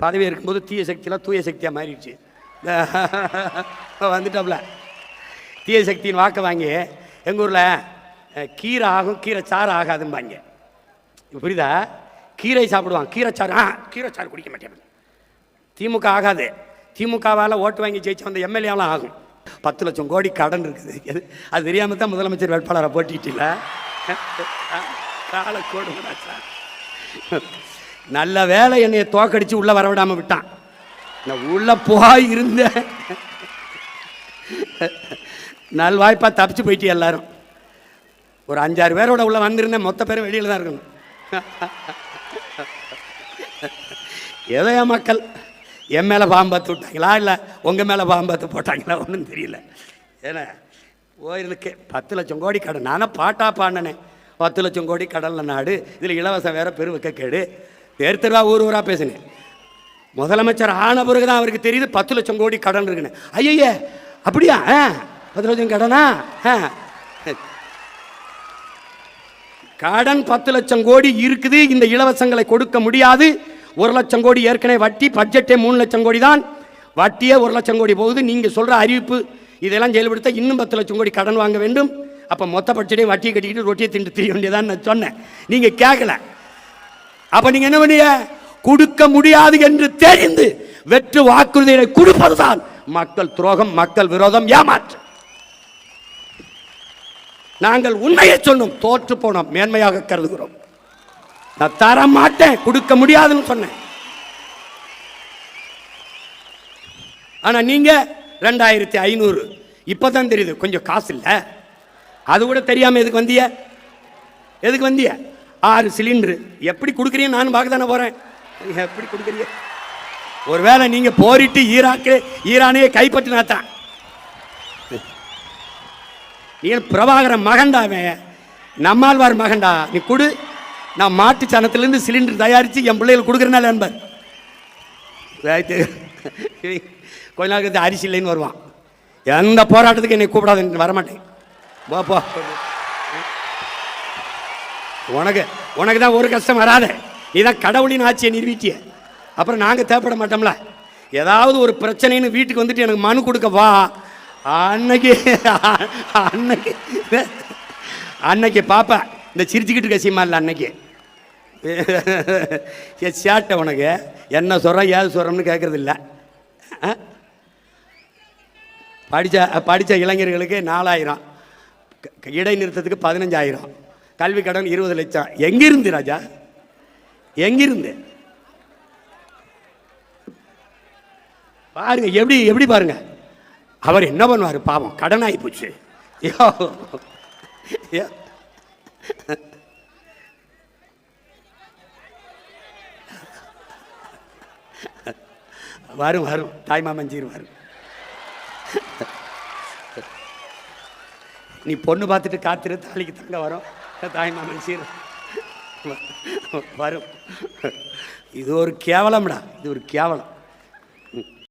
பதவி இருக்கும்போது தீய சக்தியெல்லாம் தூய சக்தியாக மாறிடுச்சு. வந்துட்டோம்ல, தீய சக்தியின் வாக்கை வாங்கி எங்கள் ஊரில் கீரை ஆகும், கீரை சாறு ஆகாதும்பாங்க. புரியுதா? கீரை சாப்பிடுவான், கீரை சாறு குடிக்க மாட்டேன். திமுக ஆகாது. திமுகவால் ஓட்டு வாங்கி ஜெயிச்சு வந்த எம்எல்ஏலாம் ஆகும். 10 லட்சம் கோடி கடன் இருக்குது. அது தெரியாமல் தான் முதலமைச்சர் வேட்பாளரை போட்டிட்டில்ல. காலக்கோடு நல்ல வேலை என்னைய தோக்கடிச்சு உள்ளே வரவிடாமல் விட்டான். நான் உள்ளே போய் இருந்தேன், நல்வாய்ப்பா தப்பிச்சு போயிட்டு எல்லாரும். ஒரு 5-6 பேரோட உள்ள வந்திருந்தேன், மொத்த பேரும் வெளியில் தான் இருக்கணும். ஏதோ என் மக்கள் என் மேலே பாம்பத்து விட்டாங்களா இல்லை உங்கள் மேலே பாம்பத்து போட்டாங்களா ஒன்றும் தெரியல. ஏன்னா போயிருக்கு 10 லட்சம் கோடி கடன். நானே பாட்டா பாடினேன், 10 லட்சம் கோடி கடலில் நாடு, இதில் இலவசம் வேற பெருவக்க கேடு. தெருவா ஊராக பேசினேன். முதலமைச்சர் ஆன பிறகு தான் அவருக்கு தெரியுது 10 லட்சம் கோடி கடன் இருக்குன்னு. ஐயா அப்படியா? 10 லட்சம் கடனா? கடன் 10 லட்சம் கோடி இருக்குது. இந்த இலவசங்களை கொடுக்க முடியாது. 1 லட்சம் கோடி ஏற்கனவே வட்டி. பட்ஜெட்டே 3 லட்சம் கோடி தான். வட்டியே 1 லட்சம் கோடி போகுது. நீங்கள் சொல்கிற அறிவிப்பு இதெல்லாம் செயல்படுத்த இன்னும் 10 லட்சம் கோடி கடன் வாங்க வேண்டும். அப்போ மொத்த பட்ஜெட்டையும் வட்டியை கட்டிக்கிட்டு ரொட்டியை திண்டு தெரிய வேண்டியதான் நான் சொன்னேன். நீங்கள் கேட்கல. அப்போ நீங்கள் என்ன பண்ணீங்க? கொடுக்க முடியாது என்று தெரிந்து வெற்று வாக்குறுதிகளை கொடுப்பதுதான் மக்கள் துரோகம், மக்கள் விரோதம், ஏமாற்றம். நாங்கள் உண்மையை சொன்னோம், தோற்று போனோம், மேன்மையாக கருதுகிறோம். நான் தர மாட்டேன், கொடுக்க முடியாதுன்னு சொன்னேன். ஆனா நீங்க 2500 இப்பதான் தெரியுது கொஞ்சம் காசு இல்ல. அது கூட தெரியாம எதுக்கு வந்திய? 6 சிலிண்டர் எப்படி கொடுக்குறீங்க? நானும் பார்க்க தானே போறேன். எப்படி கொடுக்குறீங்க? ஒருவேளை நீங்க போரிட்டு ஈரானையே கைப்பற்றினாத்தான். நீ பிரபாகரன் மகண்டாவே, நம்மாழ்வார் மகண்டா. நீ கொடு, நான் மாட்டு சாணத்திலிருந்து சிலிண்டர் தயாரித்து என் பிள்ளைகள் கொடுக்குறனால என்பார். கொஞ்ச நாளுக்கு அரிசி இல்லைன்னு வருவான். எந்த போராட்டத்துக்கு என்னை கூப்பிடாது, வரமாட்டேன். போ, உனக்கு தான் ஒரு கஷ்டம் வராத. நீ தான் கடவுளின் ஆட்சியை நிறுவிட்டிய. அப்புறம் நாங்கள் தேவைப்பட மாட்டோம்ல. ஏதாவது ஒரு பிரச்சனைன்னு வீட்டுக்கு வந்துட்டு எனக்கு மனு கொடுக்க வா. அன்னைக்கு பாப்பா இந்த சிரிச்சுக்கிட்டு கசியமா இல்லை. அன்னைக்கு சேட்டை உனக்கு என்ன சொல்கிறேன் ஏது சொல்கிறோம்னு கேட்குறது இல்லை. படித்த இளைஞர்களுக்கு 4000, இடைநிறுத்தத்துக்கு 15000, கல்வி கடன் 20 லட்சம். எங்கிருந்து ராஜா? எங்கிருந்து? பாருங்க, எப்படி பாருங்க. அவர் என்ன பண்ணுவார் பாவம், கடன் ஆகி போச்சு. வரும் தாய்மாமன் சீர். நீ பொண்ணு பார்த்துட்டு காத்திரு, தாலிக்கு தங்க வரும். தாய்மாமன் சீர் வரும். இது ஒரு கேவலம்டா, இது ஒரு கேவலம்.